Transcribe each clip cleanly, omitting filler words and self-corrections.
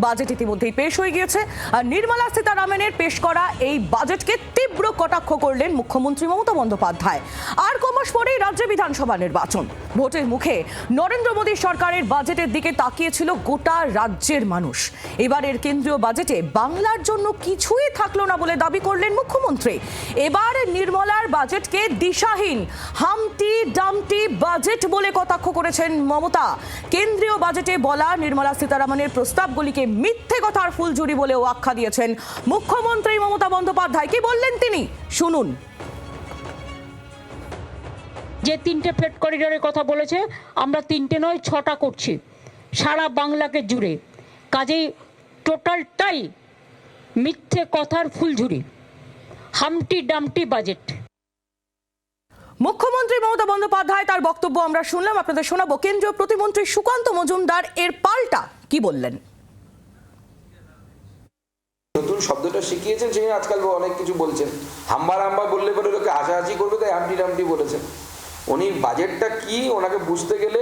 Budget ইতিমধ্যেই পেশ হয়ে গিয়েছে আর নির্মলা সীতারামনের পেশ করা এই বাজেটকে তীব্র কটাক্ষ করলেন মুখ্যমন্ত্রী মমতা বন্দ্যোপাধ্যায়। আর কমাস পরেই রাজ্য বিধানসভা নির্বাচন। ভোটের মুখে নরেন্দ্র মোদী সরকারের বাজেটের দিকে তাকিয়েছিল গোটা রাজ্যের মানুষ। এবারের কেন্দ্রীয় বাজেটে বাংলার জন্য কিছুই থাকলো না বলে দাবি করলেন মুখ্যমন্ত্রী। এবার নির্মলার বাজেটকে দিশাহীন, হামটি ডামটি বাজেট বলে কটাক্ষ করেছেন মমতা। কেন্দ্রীয় বাজেটে বলা নির্মলা সীতারামনের প্রস্তাবগুলিকে মিথ্যে কথার ফুলঝুরি বলেও আখ্যা দিয়েছেন মুখ্যমন্ত্রী মমতা বন্দ্যোপাধ্যায়। কি বললেন তিনি, শুনুন। যে 3টে ফ্রেট করিডোরের কথা বলেছে, আমরা 3টে নয় 6টা করছি সারা বাংলাকে জুড়ে। কাজেই টোটালটাই মিথ্যে কথার ফুলঝুরি, হামটি ডামটি বাজেট। মুখ্যমন্ত্রী মমতা বন্দ্যোপাধ্যায় তার বক্তব্য আমরা শুনলাম, আপনাদের শোনাবো। কেন্দ্রীয় প্রতিমন্ত্রী সুকান্ত মজুমদার এর পাল্টা কি বললেন। নতুন শব্দটা শিখিয়েছেন, সে আজকাল অনেক কিছু বলছেন। হাম্বা রাম্বা বললে পরে লোকে হাসাহাসি করবে, তাই হামটি ডামটি বলেছেন। উনি বাজেটটা কি ওনাকে বুঝতে গেলে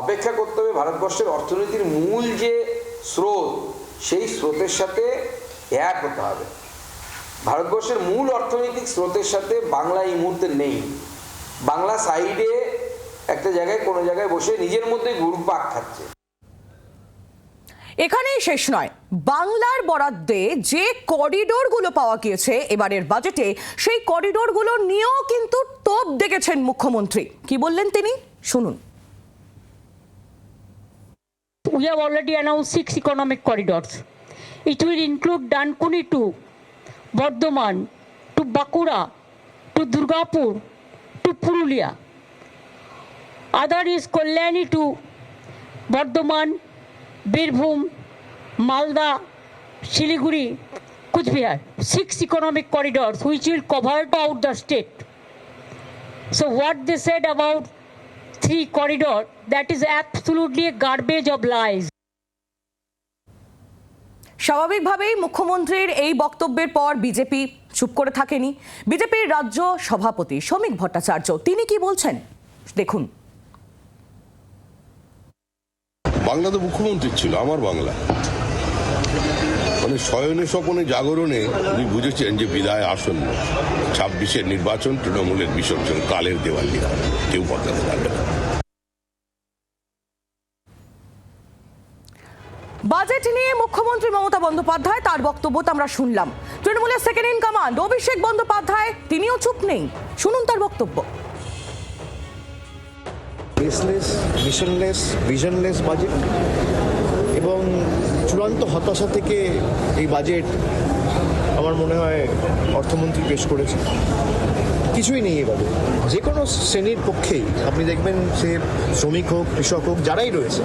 অপেক্ষা করতে হবে ভারতবর্ষের অর্থনীতির মূল যে স্রোত, সেই স্রোতের সাথে এক হতে হবে। ভারতবর্ষের মূল অর্থনৈতিক স্রোতের সাথে বাংলা এই মুহূর্তে নেই। বাংলা সাইডে একটা জায়গায় কোনো জায়গায় বসে নিজের মধ্যে ঘুরপাক খাচ্ছে। এখানেই শেষ নয়, বাংলার বরাদ্দে যে করিডোরগুলো পাওয়া গিয়েছে এবারের বাজেটে, সেই করিডোরগুলো নিয়েও কিন্তু তোপ দেখেছেন মুখ্যমন্ত্রী। কি বললেন তিনি, শুনুন। We have already announced 6 economic corridors. It will include Dankuni to Bardhaman, to Bakura, to Durgapur, to Purulia. Other is Kalyani to Bardhaman, Birbhum, Malda, Shiliguri, Kuch Bihar. 6 economic corridors which will cover out the state. So what they said about 3 corridor, that is absolutely a garbage of lies. স্বাভাবিকভাবেই মুখ্যমন্ত্রীর এই বক্তব্যের পর BJP চুপ করে থাকেনি। বিজেপির রাজ্য সভাপতি শ্রমিক ভট্টাচার্য তিনি কি বলছেন দেখুন। বাংলা তো মুখ্যমন্ত্রী ছিল, আমার বাংলা। মানে শয়নে স্বপনে জাগরণে উনি বুঝেছেন যে বিদায় আসন্ন। 26-এর নির্বাচন তৃণমূলের বিসর্জন, কালের দেওয়ালি, কেউ বদলাতে পারবে না। বাজেট নিয়ে মুখ্যমন্ত্রী মমতা বন্দ্যোপাধ্যায় তার বক্তব্য আমরা শুনলাম। তৃণমূলের second in command Abhishek Bandyopadhyay তিনিও চুপ নেই, শুনুন তার বক্তব্য। বেসলেস, মিশনলেস, ভিশনলেস বাজেট এবং চূড়ান্ত হতাশা থেকে এই বাজেট আমার মনে হয় অর্থমন্ত্রী পেশ করেছে। কিছুই নেই এবারে যে কোনো শ্রেণীর পক্ষেই। আপনি দেখবেন সে শ্রমিক হোক, কৃষক হোক, যারাই রয়েছে,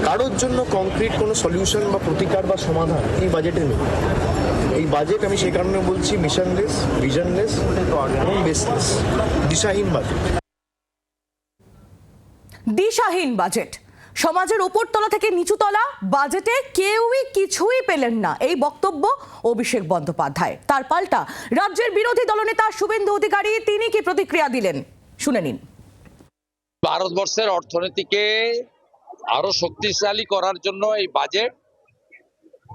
কারোর জন্য কংক্রিট কোনো সলিউশন বা প্রতিকার বা সমাধান এই বাজেটে নেই। এই বাজেট আমি সে কারণে বলছি মিশনলেস, ভিশনলেস এবং বেসলেস, দিশাহীন বাজেট। দিশাহীন বাজেট, সমাজের উপরতলা থেকে নিচুতলা বাজেটে কেউই কিছুই পেলেন না, এই বক্তব্য অভিষেক বন্দ্যোপাধ্যায়। তার পাল্টা রাজ্যের বিরোধী দলনেতা শুভেন্দু অধিকারী তিনি কি প্রতিক্রিয়া দিলেন, শুনে নিন। ভারতবর্ষের অর্থনীতিকে আরো শক্তিশালী করার জন্য এই বাজেট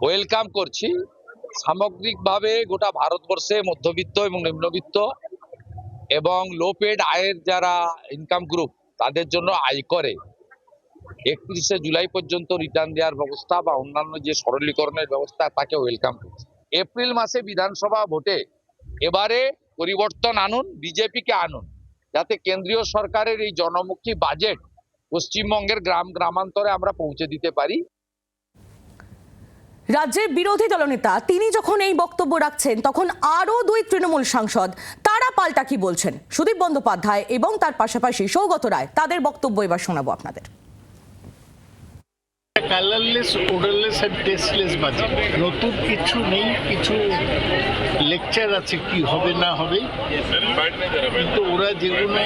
ওয়েলকাম করছি। সামগ্রিকভাবে গোটা ভারতবর্ষে মধ্যবিত্ত এবং নিম্নবিত্ত এবং লো পেড আয়ের যারা ইনকাম গ্রুপ তাদের জন্য আয়করে 31শে জুলাই পর্যন্ত রিটার্ন দেওয়ার ব্যবস্থা বা অন্যান্য যে সরলীকরণের ব্যবস্থা তাকে ওয়েলকাম করছে। এপ্রিল মাসে বিধানসভা ভোটে এবারে পরিবর্তন আনুন, বিজেপিকে আনুন, যাতে কেন্দ্রীয় সরকারের এই জনমুখী বাজেট পশ্চিমবঙ্গের গ্রামান্তরে আমরা পৌঁছে দিতে পারি। রাজ্যের বিরোধী দলনেতা তিনি যখন এই বক্তব্য রাখছেন, তখন আরো 2 তৃণমূল সাংসদ তারা পাল্টা কি বলছেন, সুদীপ বন্দ্যোপাধ্যায় এবং তার পাশাপাশি সৌগত রায়, তাদের বক্তব্য এবার শোনাবো আপনাদের। কালারলেস, ওডারলেস আর টেস্টলেস বাজেট। নতুন কিছু নেই, কিছু লেকচার আছে কি হবে না হবে, কিন্তু ওরা যেগুলো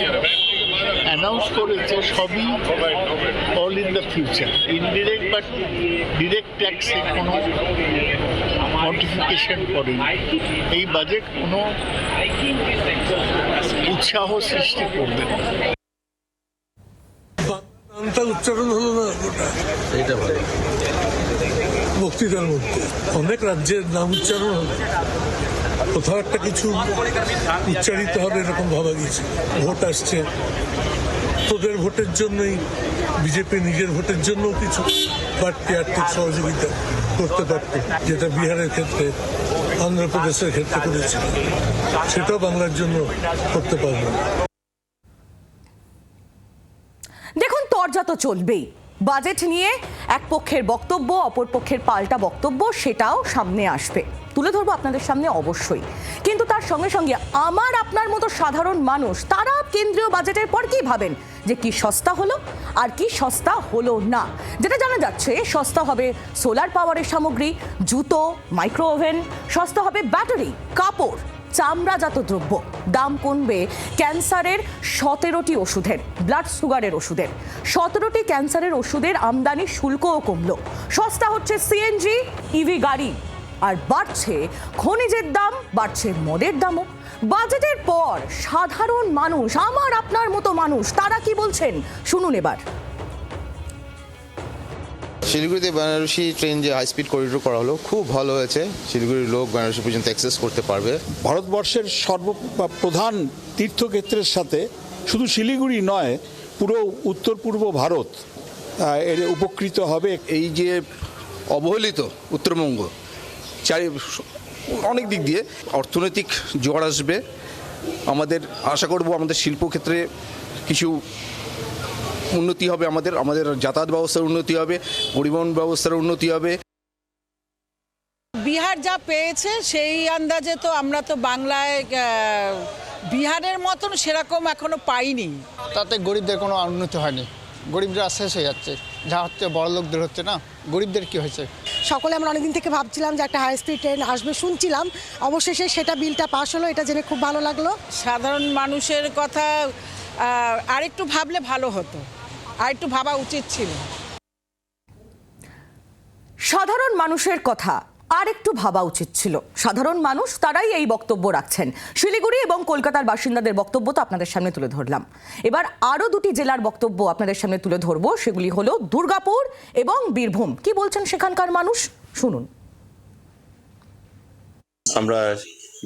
অ্যানাউন্স করেছে সবই all in the future. Indirect বা ডিরেক্ট ট্যাক্সে কোনো মডিফিকেশন করেনি। এই বাজেট কোনো উৎসাহ সৃষ্টি করবে না। উচ্চারণ হলো না, এটা ভালো। বক্তৃতার মধ্যে অনেক রাজ্যের নাম উচ্চারণ হবে, কোথাও একটা কিছু উচ্চারিত হবে এরকম ভাবা গেছে। ভোট আসছে, তোদের ভোটের জন্যই বিজেপি নিজের ভোটের জন্য কিছু বাড়তি আর্থিক সহযোগিতা করতে পারত, যেটা বিহারের ক্ষেত্রে, অন্ধ্রপ্রদেশের ক্ষেত্রে করেছিল, সেটাও বাংলার জন্য করতে পারবে না। দেখুন, তরজা তো চলবেই। বাজেট নিয়ে এক পক্ষের বক্তব্য, অপর পক্ষের পাল্টা বক্তব্য, সেটাও সামনে আসবে, তুলে ধরবো আপনাদের সামনে অবশ্যই। কিন্তু তার সঙ্গে সঙ্গে আমার আপনার মতো সাধারণ মানুষ, তারা কেন্দ্রীয় বাজেটের পর কি ভাবেন যে কি সস্তা হলো আর কি সস্তা হলো না। যেটা জানা যাচ্ছে, সস্তা হবে সোলার পাওয়ারের সামগ্রী, জুতো, মাইক্রো ওভেন, সস্তা হবে ব্যাটারি, কাপড়, চামড়াজাত দ্রব্য, দাম কমবে ক্যান্সারের 17টি ওষুধের, ব্লাড সুগারের ওষুধের, 17টি ক্যান্সারের ওষুধের আমদানি শুল্কও কমলো, সস্তা হচ্ছে সিএনজি, ইভি গাড়ি, আর বাড়ছে খনিজের দাম, বাড়ছে মদের দামও। বাজেটের পর সাধারণ মানুষ, আমার আপনার মতো মানুষ, তারা কি বলছেন শুনুন এবার। শিলিগুড়িতে বেনারসি ট্রেন যে হাই স্পিড করিডোর করা হলো, খুব ভালো হয়েছে। শিলিগুড়ির লোক বেনারসি পর্যন্ত অ্যাক্সেস করতে পারবে। ভারতবর্ষের সর্বপ্রধান তীর্থক্ষেত্রের সাথে শুধু শিলিগুড়ি নয়, পুরো উত্তর পূর্ব ভারত এর উপকৃত হবে। এই যে অবহেলিত উত্তরবঙ্গ অনেক দিক দিয়ে অর্থনৈতিক জোয়ার আসবে। আমাদের আশা করব আমাদের শিল্পক্ষেত্রে কিছু উন্নতি হবে, আমাদের যাতায়াত ব্যবস্থার উন্নতি হবে, পরিবহন ব্যবস্থার উন্নতি হবে। বিহার যা পেয়েছে সেই আন্দাজে তো আমরা তো বাংলায় বিহারের মতন সেরকম এখনো পাইনি। তাতে গরিবদের কোনো উন্নতি হয়নি, গরিবরা শেষ হয়ে যাচ্ছে। যা হচ্ছে বড় লোকদের হচ্ছে না, গরিবদের কি হয়েছে? সকলে আমরা অনেকদিন থেকে ভাবছিলাম যে একটা হাই স্পিড ট্রেন আসবে, শুনছিলাম, অবশেষে সেটা বিলটা পাস হলো, এটা জেনে খুব ভালো লাগলো। সাধারণ মানুষের কথা আরেকটু ভাবলে ভালো হতো, আরেকটু ভাবা উচিত ছিল। সাধারণ মানুষের কথা আর একটু ভাবা উচিত ছিল। সাধারণ মানুষ তারাই এই বক্তব্য রাখছেন। শিলিগুড়ি এবং কলকাতার বাসিন্দাদের বক্তব্য তো আপনাদের সামনে তুলে ধরলাম। এবার আরো দুটি জেলার বক্তব্য আপনাদের সামনে তুলে ধরবো, সেগুলি হলো দুর্গাপুর এবং বীরভূম। কি বলছেন সেখানকার মানুষ শুনুন। আমরা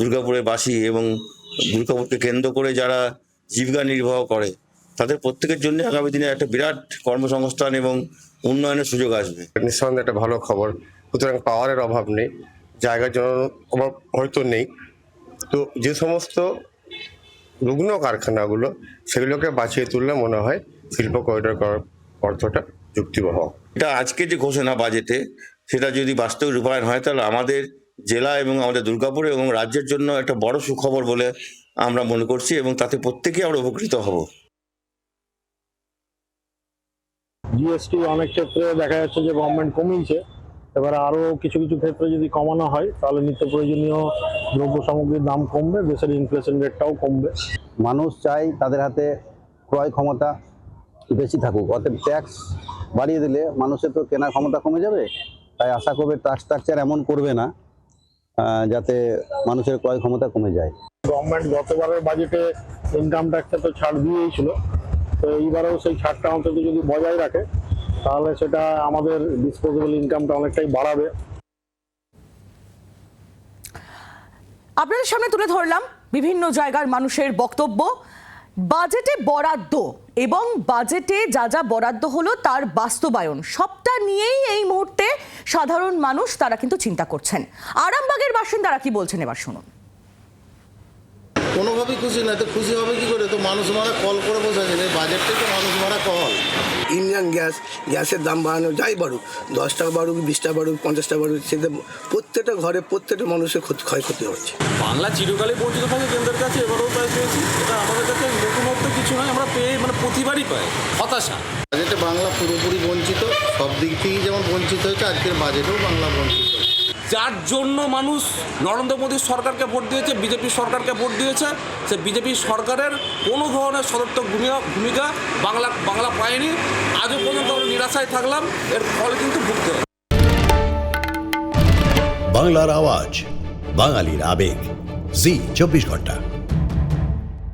দুর্গাপুরে বাসী এবং দুর্গাপুরকে কেন্দ্র করে যারা জীবিকা নির্বাহ করে, তাদের প্রত্যেকের জন্য আগামী দিনে একটা বিরাট কর্মসংস্থান এবং উন্নয়নের সুযোগ আসবে। নিঃসন্দেহে একটা ভালো খবর। সুতরাং পাওয়ারের অভাব নেই, জায়গার জন্য অভাব হয়তো নেই। তো যে সমস্ত রুগ্ন কারখানাগুলো, সেগুলোকে বাঁচিয়ে তুললে মনে হয় শিল্প করিডোর করার অর্থটা যুক্তিবহ। এটা আজকে যে ঘোষণা বাজেটে, সেটা যদি বাস্তবে রূপায়ণ হয়, তাহলে আমাদের জেলা এবং আমাদের দুর্গাপুর এবং রাজ্যের জন্য একটা বড় সুখবর বলে আমরা মনে করছি, এবং তাতে প্রত্যেকেই আমরা উপকৃত হব। জিএসটি অনেক ক্ষেত্রে দেখা যাচ্ছে যে গভর্নমেন্ট কমিয়েছে, এবারে আরও কিছু কিছু ক্ষেত্রে যদি কমানো হয় তাহলে নিত্য প্রয়োজনীয় দ্রব্য সামগ্রীর দাম কমবে, দেশের ইনফ্লেশন রেটটাও কমবে। মানুষ চাই তাদের হাতে ক্রয় ক্ষমতা বেশি থাকুক, অতএব ট্যাক্স বাড়িয়ে দিলে মানুষের তো কেনার ক্ষমতা কমে যাবে। তাই আশা করবে ট্যাক্স স্ট্রাকচার এমন করবে না যাতে মানুষের ক্রয় ক্ষমতা কমে যায়। গভর্নমেন্ট গতবারের বাজেটে ইনকাম ট্যাক্সে তো ছাড় দিয়েই ছিল, তো এইবারেও সেই ছাড়টা অন্তত যদি বজায় রাখে তাহলে সেটা আমাদের ডিসপোজেবল ইনকামটা অনেকটাই বাড়াবে। আপনাদের সামনে তুলে ধরলাম বিভিন্ন জায়গার মানুষের বক্তব্য। বাজেটে বরাদ্দ এবং বাজেটে যা যা বরাদ্দ হলো তার বাস্তবায়ন, সবটা নিয়েই এই মুহূর্তে সাধারণ মানুষ তারা কিন্তু চিন্তা করছেন। আরামবাগের বাসিন্দারা কি বলছেন এবার শুনুন। কোনোভাবেই খুশি নয়, তো খুশি হবে কি করে? তো মানুষ মারা কল করে বসে আছে, এই বাজেটটাই তো মানুষ মারা কল। ইন্ডিয়ান গ্যাসের দাম বাড়ানো যাই বাড়ুক, 10 টাকা বাড়ুক, 20 টাকা বাড়ুক, 50 টাকা বাড়ুক, সেটা প্রত্যেকটা ঘরে প্রত্যেকটা মানুষের ক্ষয়ক্ষতি হচ্ছে। বাংলা চিরকালে পৌঁছতে থাকে কেন্দ্রের কাছে, এবারেও তাই পেয়েছি। এটা আমাদের কাছে নতুনত্ব কিছু নয়, আমরা পেয়ে প্রতিবারই পাই হতাশা। বাজেটে বাংলা পুরোপুরি বঞ্চিত, সব দিক থেকেই যেমন বঞ্চিত হয়েছে, আজকের বাজেটেও বাংলা বঞ্চিত। যার জন্য মানুষ নরেন্দ্র মোদীর সরকারকে ভোট দিয়েছে, বিজেপি সরকারকে ভোট দিয়েছে, সে বিজেপি সরকারের কোনো ধরনের সদর্থক ভূমিকা বাংলা পায়নি। আজও পর্যন্ত আমরা নিরাশায় থাকলাম, এর ফল কিন্তু ভুগতে হবে। বাংলার আওয়াজ, বাঙালির আবেগ, জি 24 ঘন্টা।